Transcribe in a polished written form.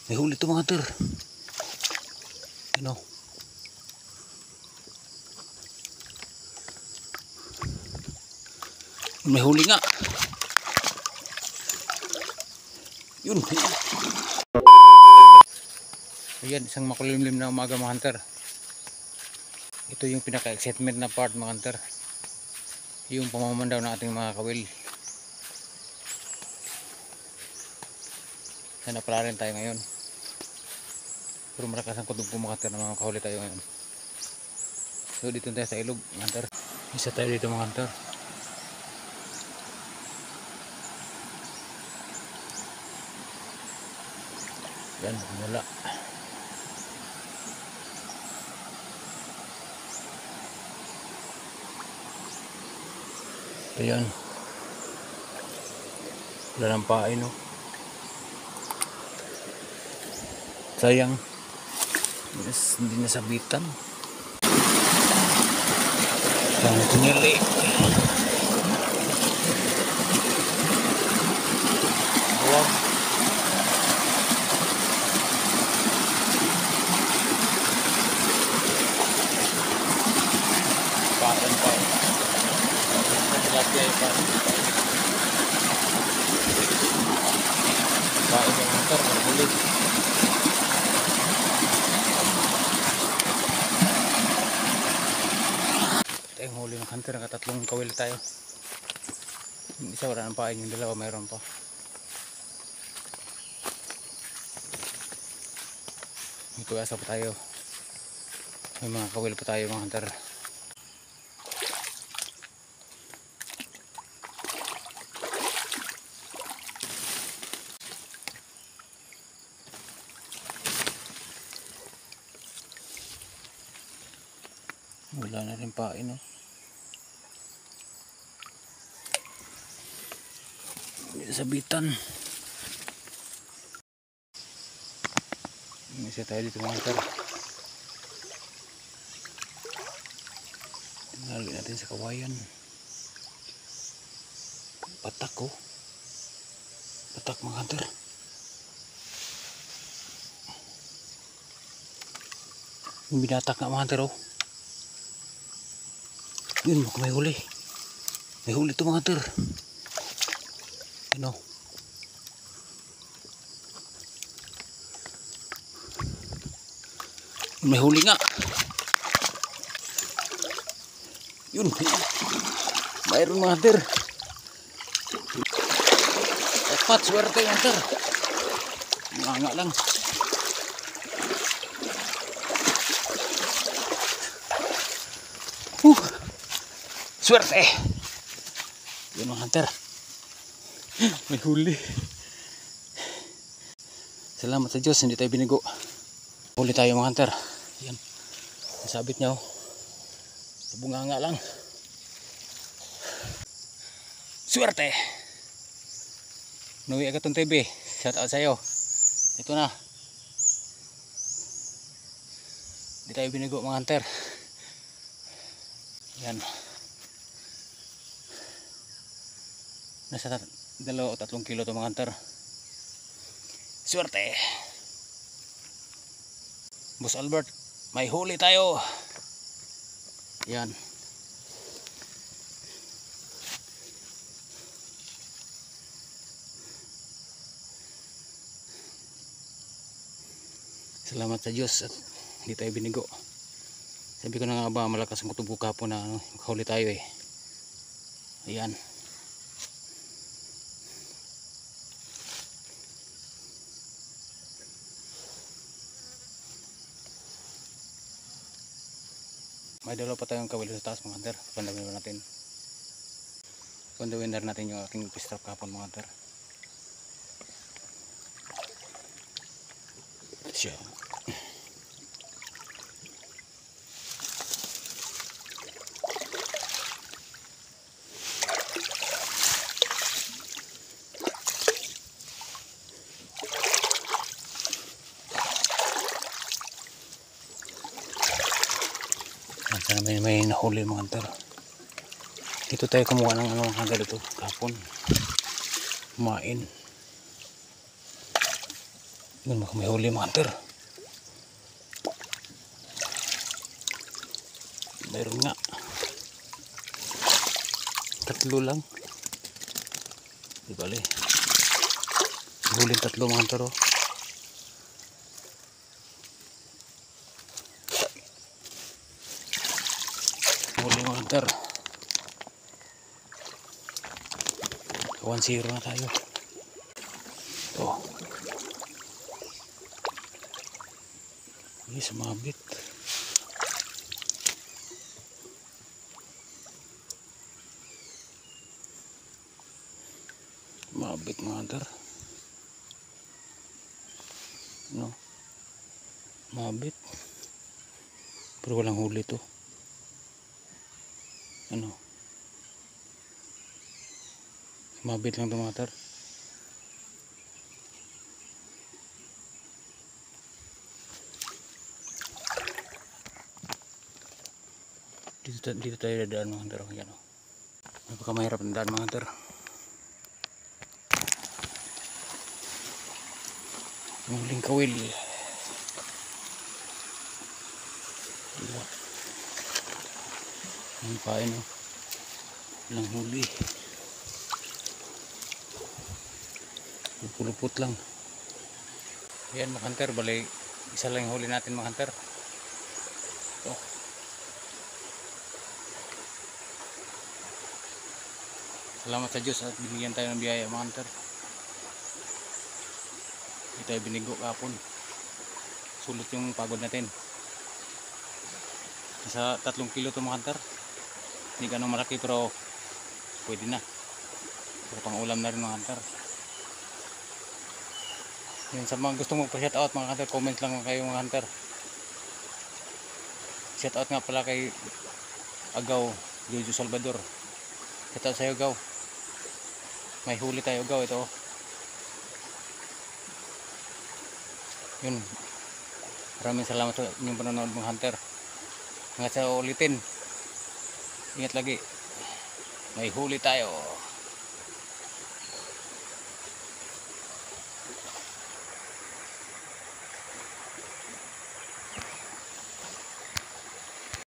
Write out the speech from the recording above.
May huli ito mga hunter. Ano? May huli nga. Yun. Ayan, isang makulimlim na umaga mga hunter. Ito yung pinaka-excitement na part mga hunter. Yung pamamandaw ng ating mga kawil. Sana pala rin tayo ngayon. Pero malakas ang kutub mga hunter na mga kahuli tayo ngayon. So dito tayo sa ilog mga hunter. Isa tayo dito mga hunter. Yan, wala. Ayan. Wala ng pain, no? Sayang. Yes, hindi nasabitan. Ang kunyali. Wow. Pain pa. Tilapia yung pain. Pain yung hunter, marhuli. Ito yung huli ng hunter, nakatatlong kawil tayo. Yung isa wala ng pain, yung dalawa mayroon pa. May pag-asa pa tayo. May mga kawil pa tayo mga hunter. Wala na rin pain, no? Hindi sabitan. Isa tayo dito mga hunter. Tingali natin sa kawayan. Patak, oh. Patak mga hunter. Yung binatak nga mga hunter, oh. Yun, may huli. May huli ito mga hunter. Ano? May huli nga. Yun. Mayroon mga hunter. Dapat swerte mga hunter. Nga lang. Swerte. Yun mga hunter. May huli. Salamat sa Diyos, hindi tayo binigo. Huli tayo mga hunter. Yan. Nasabit niya, oh. Bunganga lang. Swerte. Nuwi agad tong TV. Shout out sa'yo. Ito na. Hindi tayo binigo mga hunter. Yan. Nasa 2 o 3 kilo ito mga hunter. Swerte. Boss Albert, may huli tayo. Yan. Salamat sa Diyos at hindi tayo binigo. Sabi ko na nga ba, malakas ang kutubo kapon na huli tayo eh. Ayan. May dalawa pa tayong kawil sa taas mga hunter. Pandawin natin. Pandawin natin yung aking fish trap kahapon mga hunter. Siya. Sana may nahuli mga hunter. Dito tayo kumuha ng mga hunter dito kahapon. Kumain. Yun, baka may huli mga hunter. Mayroon nga. Tatlo lang. Di bali. Huling tatlo mga hunter, oh. Huli mga hunter. 1-0 na tayo. Ito. Yes, mabit. Mabit mga hunter. No. Mabit. Pero walang huli to. Ano? Mabit lang to mga hunter. Dito tayo dadaan mga hunter. Yan, oh. Napaka-mahirap na daan mga hunter. Muling kawil. Ang pain, oh. Walang huli. Pulupot lang. Ayan mga hunter. Bali isa lang yung huli natin mga hunter. Ito. Salamat sa Diyos at binigyan tayo ng biyaya mga hunter. Hindi tayo binigo kapon. Sulit yung pagod natin. Nasa 3 kilo ito mga hunter. Hindi ganun malaki pero pwede na. Pero pang ulam na rin mga hunter. Yun, sa mga gustong magpa-shoutout mga hunter, comment lang kayo mga hunter. Shoutout nga pala kay Agaw Jojo Salvador. Shoutout sa'yo Agaw. May huli tayo Agaw, ito. Yun, maraming salamat sa inyong panonood mga hunter. Hanggang sa ulitin, ingat lagi, may huli tayo.